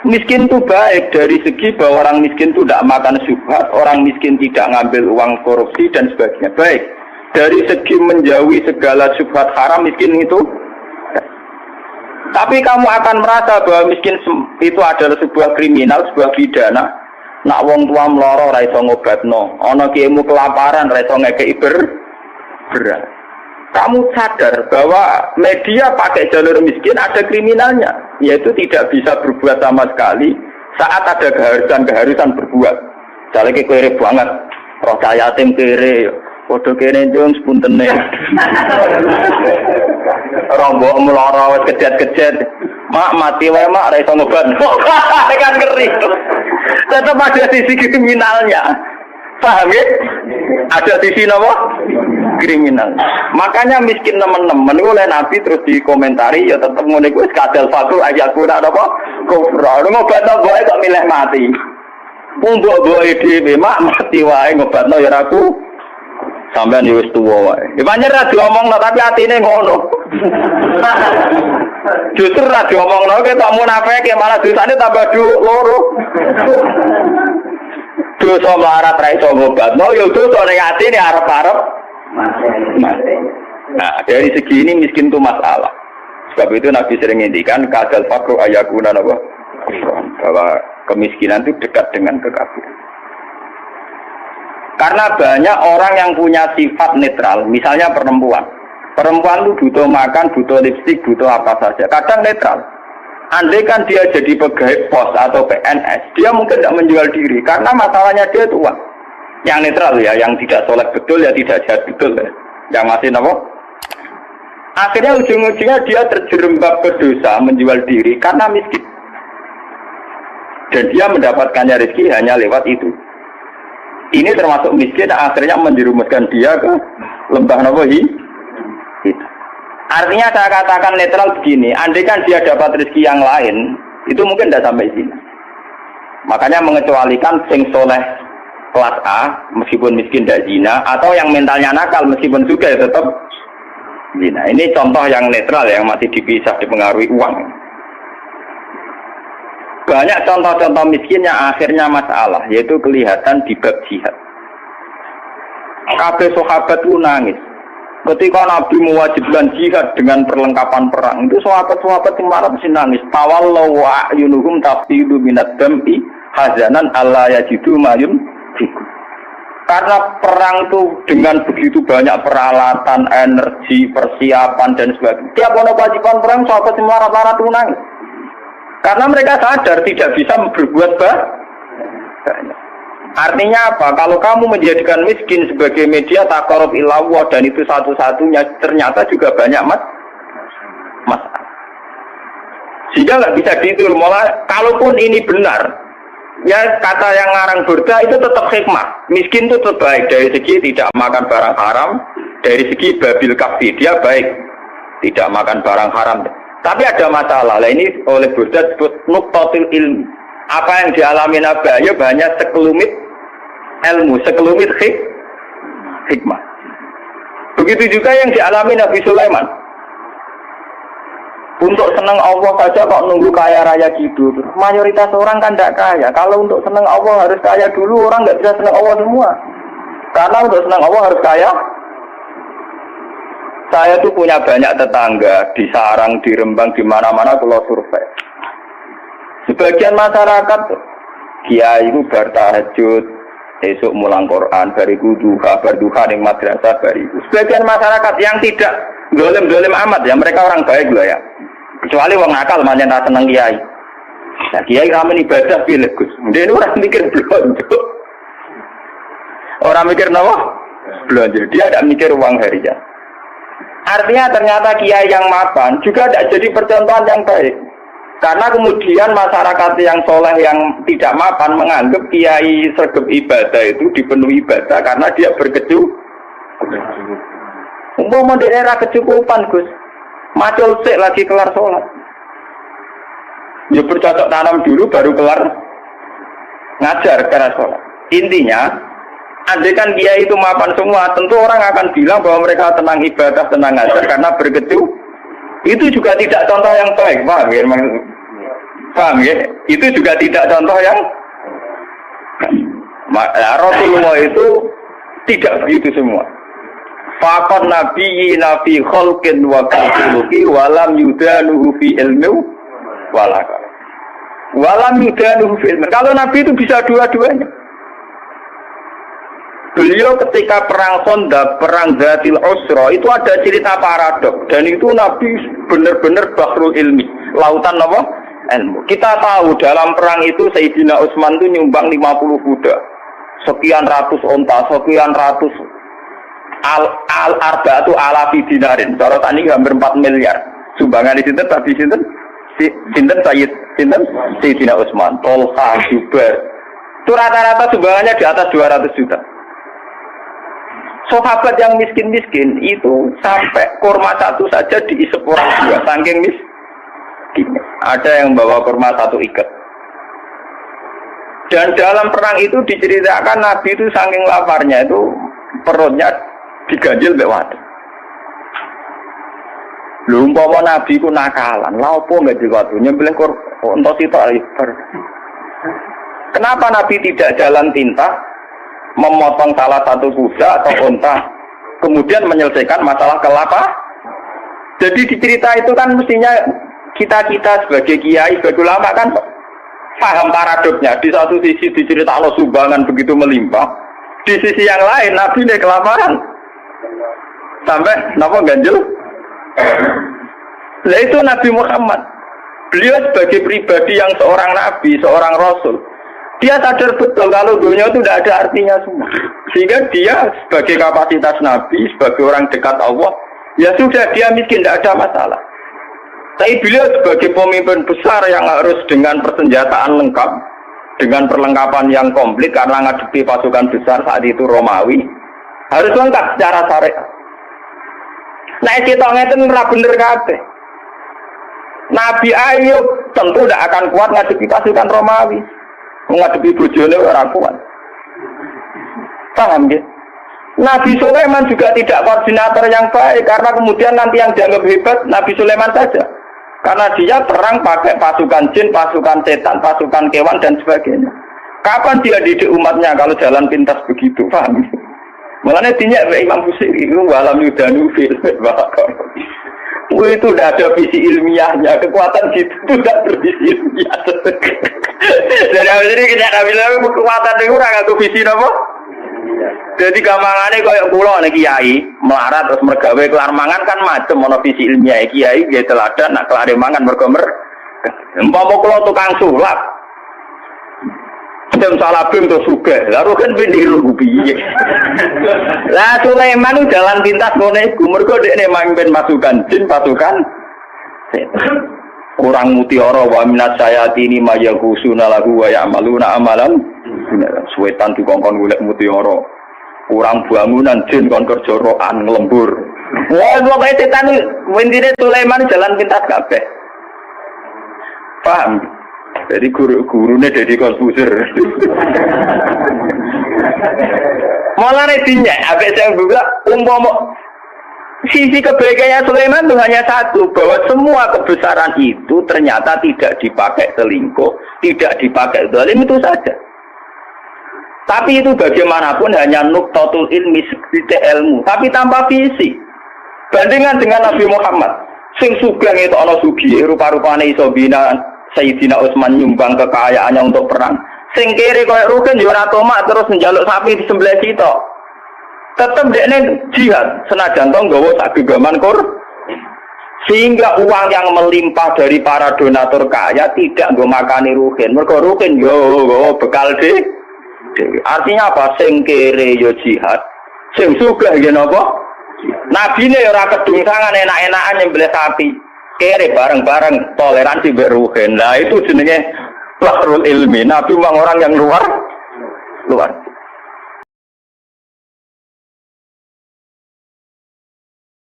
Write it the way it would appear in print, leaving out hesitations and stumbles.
Miskin itu baik dari segi bahwa orang miskin itu tidak makan syubhat, orang miskin tidak ngambil uang korupsi dan sebagainya. Baik. Dari segi menjauhi segala syubhat haram, miskin itu. Tapi kamu akan merasa bahwa miskin itu adalah sebuah kriminal, sebuah pidana. Nak wong tua mloro ra iso ngobatno, ana kiaimu kelaparan ra iso ngekeki beras. Kamu sadar bahwa media pakai jalur miskin ada kriminalnya, yaitu tidak bisa berbuat sama sekali saat ada keharusan berbuat. Misalnya kere banget, roh yatim kere, podo kene jeng sepuntene. Rombok mloro wis kejet-kejet. Mak mati wae mak ra iso ngobatno. Kan ngeri. Tetap ada sisi kriminalnya, paham ya? Ada sisi apa? Kriminal. Makanya miskin teman-teman oleh Nabi terus dikomentari ya tetap ngene kuwi kadal fakul ayatku nak apa? Kufra. Ngobatno boe kok milih mati. Mbok-mboke dhewe mak mati wae ngobatno ya aku. Sampeyan wis tuwa wae. Ya pancen ra diomongno tapi atine ngono. Justru ra diomongno ke tak munafike malah dosane tambah loro. Dosa melarat ra iso ngobatno ya dosa ning atine arep-arep mati. Nah, dari segi ini miskin itu masalah. Sebab itu Nabi sering ngendikan kadal faqru ayakuna apa? Bahwa kemiskinan itu dekat dengan kekafiran. Karena banyak orang yang punya sifat netral, misalnya perempuan. Perempuan itu butuh makan, butuh lipstik, butuh apa saja. Kadang netral. Andai kan dia jadi pegawai pos atau PNS, dia mungkin tidak menjual diri. Karena masalahnya dia itu uang. Yang netral ya, yang tidak soleh betul ya tidak jahat betul ya. Yang masih apa? Akhirnya ujung-ujungnya dia terjerembab ke dosa menjual diri karena miskin. Dan dia mendapatkannya rezeki hanya lewat itu. Ini termasuk miskin akhirnya menjerumuskan dia ke lembah nawahi. Artinya saya katakan netral begini, andai kan dia dapat rezeki yang lain, itu mungkin tidak sampai sini. Makanya mengecualikan sing soleh kelas A, meskipun miskin tidak zina, atau yang mentalnya nakal meskipun juga ya tetap zina. Ini contoh yang netral yang masih dipisah dipengaruhi uang. Banyak contoh-contoh miskin yang akhirnya masalah, yaitu kelihatan di bab jihad. Kabeh sahabat itu nangis. Ketika Nabi mewajibkan jihad dengan perlengkapan perang, itu sahabat-sahabat yang marah mesti nangis. Tawallahu a'yunuhum tafidu minad dam'i hazanan alla yajidu mayun fiku. Karena perang itu dengan begitu banyak peralatan, energi, persiapan dan sebagainya. Tiap ada kewajiban perang, sahabat yang marah-marah itu nangis. Karena mereka sadar tidak bisa berbuat banyak. Artinya apa? Kalau kamu menjadikan miskin sebagai media taqarrub ila Allah dan itu satu-satunya, ternyata juga banyak masalah. Sehingga nggak bisa dihitung. Kalaupun ini benar, ya kata yang ngarang Burda itu tetap hikmah. Miskin itu terbaik dari segi tidak makan barang haram, dari segi babil kafi dia baik, tidak makan barang haram. Tapi ada masalah, lah ini oleh Burda disebut nuqtatil ilmi. Apa yang dialami Nabi Ayub hanya sekelumit ilmu, sekelumit hikmah. Begitu juga yang dialami Nabi Sulaiman. Untuk senang Allah saja kok nunggu kaya raya gitu. Mayoritas orang kan tidak kaya. Kalau untuk senang Allah harus kaya dulu, orang nggak bisa senang Allah semua. Karena untuk senang Allah harus kaya. Saya tuh punya banyak tetangga di Sarang, di Rembang, di mana-mana kalau survei. Sebagian masyarakat kiai itu bertahajud, esok mulang Quran, bariku duha, berduha di madrasah bariku. Sebagian masyarakat yang tidak dolim amat ya, mereka orang baik loh ya. Kecuali orang nakal macam tak senang kiai. Nah, kiai ramen ibadah pilih Gus. Dia orang mikir belanja. Orang mikir apa? Belanja. Dia tidak mikir uang harian. Artinya ternyata kiai yang mapan juga tidak jadi percontohan yang baik. Karena kemudian masyarakat yang soleh yang tidak mapan menganggap kiai sergap ibadah itu dipenuhi ibadah karena dia berkecukupan. Umpama di era kecukupan Gus, macul sik lagi kelar sholat. Ya bercocok tanam dulu baru kelar ngajar kelar sholat. Intinya andai kan kiai itu mapan semua, tentu orang akan bilang bahwa mereka tenang ibadah, tenang ngajar karena berkecukupan. Itu juga tidak contoh yang baik, paham ya? Paham ya? Itu juga tidak contoh yang Rasulullah itu tidak begitu semua. Faqad nabiyyi nabi khalqin wa khuluqi wa lam yudanuhu fi ilmi walaka. Wa lam yudanuhu fi ilmi. Kalau nabi itu bisa dua-duanya. Beliau ketika perang Khandaq, perang Zatil Usra itu ada cerita paradok dan itu nabi benar-benar bahrul ilmi, lautan apa? Ilmu. Kita tahu dalam perang itu Sayyidina Utsman itu nyumbang 50 kuda. Sekian ratus onta, sekian ratus al-arba'atu alafi dinarin. Cara tadi hampir 4 miliar. Sumbangan di sinten tapi sinten Sayyidina Utsman, Tolha, Zubair. Itu rata-rata sumbangannya di atas 200 juta. Sahabat yang miskin-miskin itu sampai kurma satu saja diisep orang dua, saking miskin. Ada yang bawa kurma satu ikat. Dan dalam perang itu diceritakan Nabi itu saking laparnya itu perutnya diganjil mbek wadon. Lha umpama Nabi ku nakalan, lha opo enggak diwadu nyembelih unta sitok liver. Kenapa Nabi tidak jalan tinta memotong salah satu kuda atau unta kemudian menyelesaikan masalah kelapa? Jadi di cerita itu kan mestinya kita sebagai kiai, sebagai ulama kan paham paradoknya. Di satu sisi diceritakan sumbangan begitu melimpah, di sisi yang lain Nabi ini kelaparan sampai napa ganjel. Nah itu Nabi Muhammad. Beliau sebagai pribadi yang seorang nabi, seorang rasul, dia sadar betul kalau dunia itu tidak ada artinya semua. Sehingga dia sebagai kapasitas nabi, sebagai orang dekat Allah, ya sudah dia miskin, tidak ada masalah. Tapi beliau sebagai pemimpin besar yang harus dengan persenjataan lengkap, dengan perlengkapan yang komplit karena ngadepi pasukan besar saat itu Romawi, harus lengkap secara syariat. Nah kita ngeten ora bener kabeh. Nabi Ayub tentu tidak akan kuat ngadepi pasukan Romawi. Menghadapi bojone ora kuat. Paham ya? Nabi Sulaiman juga tidak koordinator yang baik karena kemudian nanti yang dianggap hebat Nabi Sulaiman saja. Karena dia perang pakai pasukan jin, pasukan setan, pasukan kewan dan sebagainya. Kapan dia didik umatnya kalau jalan pintas begitu? Paham? Makanya dinyak Imam Busiri itu walam yudanu fil bakar. Itu tidak ada visi ilmiahnya, kekuatan itu tidak bervisi ilmiah. Jadi ini kita bilang kekuatan itu orang atau visi apa? Jadi gampangannya kayak pulau nih kiai melarat terus mergawe kelar mangan kan macam mono visi ilmiah kiai dia teladan nak kelar mangan mergomer. Empama pulau tukang sulap, jam salah bim terus juga, lalu kan pindiru piye. Lah Sulaiman itu jalan pintas ngono iku mergo dekne mamimpin pasukan jin pasukan setan. Kurang mutiara wa minat sayatini mayaghusuna lahu wa ya'maluna amalan suwetan dikongkon golek mutiara. Kurang bangunan jin kon kerja rokan nglembur. Wah pokoke setan wendine Sulaiman jalan pintas kabeh. Paham? Jadi guru-gurune jadi konfuser. Malah retinya, apa saya juga umpama sisi kebaikannya Sulaiman itu hanya satu, bahwa semua kebesaran itu ternyata tidak dipakai selingkuh, tidak dipakai zalim itu saja. Tapi itu bagaimanapun hanya nuktatul ilmi, sedikit ilmu, tapi tanpa visi. Bandingan dengan Nabi Muhammad, sing sugeng itu ana sugih, rupa-rupane iso bina Sayyidina Utsman nyumbang kekayaannya untuk perang. Sing kere koyo rugen yo ora tomak terus njaluk sapi di sebelah kita. Tetep dekne jihad senajan to nggawa sak gegaman kur. Sehingga uang yang melimpah dari para donatur kaya tidak nggo makani rugen. Mergo rugen yo bekal dewe. Artinya apa? Sing kere yo jihad, sing sugih yen apa? Nabine yo ora kedungsangan enak-enakan nyembelih sapi. Kere bareng-bareng toleransi beruhen. Nah itu jenenge bahrul ilmi. Nabi memang orang yang luar